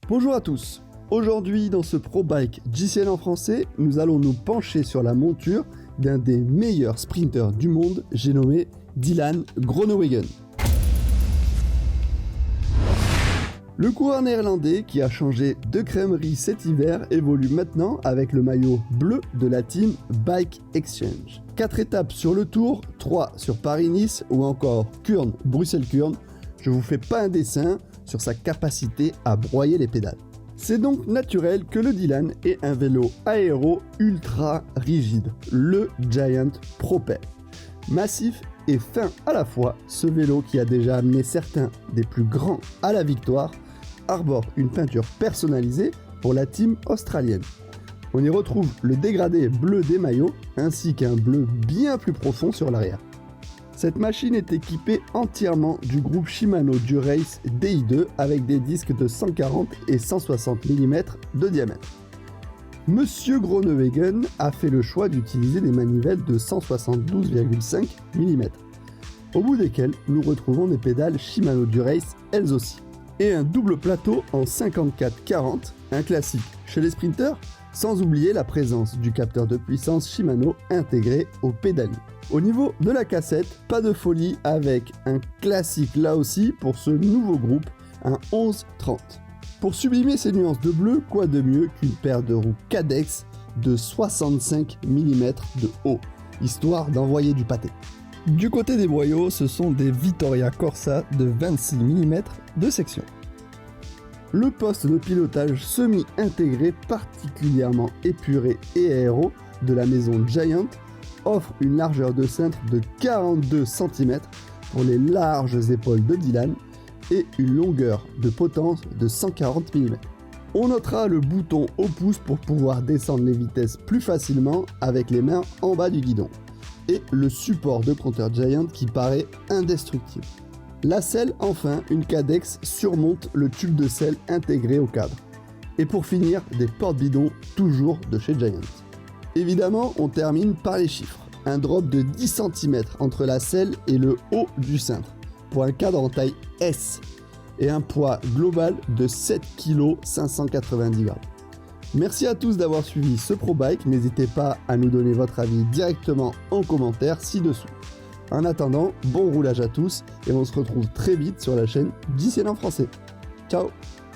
Bonjour à tous. Aujourd'hui, dans ce Pro Bike JCL en français, nous allons nous pencher sur la monture d'un des meilleurs sprinters du monde, j'ai nommé Dylan Groenewegen. Le coureur néerlandais qui a changé de crèmerie cet hiver évolue maintenant avec le maillot bleu de la team Bike Exchange. 4 étapes sur le Tour, 3 sur Paris-Nice ou encore Kuurne, Bruxelles-Kuurne. Je vous fais pas un dessin sur sa capacité à broyer les pédales. C'est donc naturel que le Dylan ait un vélo aéro ultra rigide, le Giant Propel. Massif et fin à la fois, ce vélo qui a déjà amené certains des plus grands à la victoire arbore une peinture personnalisée pour la team australienne. On y retrouve le dégradé bleu des maillots ainsi qu'un bleu bien plus profond sur l'arrière. Cette machine est équipée entièrement du groupe Shimano Dura-Ace Di2 avec des disques de 140 et 160 mm de diamètre. Monsieur Groenewegen a fait le choix d'utiliser des manivelles de 172,5 mm, au bout desquelles nous retrouvons des pédales Shimano Dura-Ace elles aussi, et un double plateau en 54-40, un classique chez les sprinters, sans oublier la présence du capteur de puissance Shimano intégré au pédalier. Au niveau de la cassette, pas de folie avec un classique là aussi pour ce nouveau groupe, un 11-30. Pour sublimer ces nuances de bleu, quoi de mieux qu'une paire de roues Cadex de 65 mm de haut, histoire d'envoyer du pâté. Du côté des boyaux, ce sont des Vittoria Corsa de 26 mm de section. Le poste de pilotage semi-intégré particulièrement épuré et aéro de la maison Giant offre une largeur de cintre de 42 cm pour les larges épaules de Dylan et une longueur de potence de 140 mm. On notera le bouton au pouce pour pouvoir descendre les vitesses plus facilement avec les mains en bas du guidon et le support de compteur Giant qui paraît indestructible. La selle, enfin, une Cadex surmonte le tube de selle intégré au cadre. Et pour finir, des porte-bidons toujours de chez Giant. Évidemment, on termine par les chiffres. Un drop de 10 cm entre la selle et le haut du cintre, pour un cadre en taille S, et un poids global de 7 kg 590 g. Merci à tous d'avoir suivi ce Pro Bike, n'hésitez pas à nous donner votre avis directement en commentaire ci-dessous. En attendant, bon roulage à tous, et on se retrouve très vite sur la chaîne JCL en français. Ciao!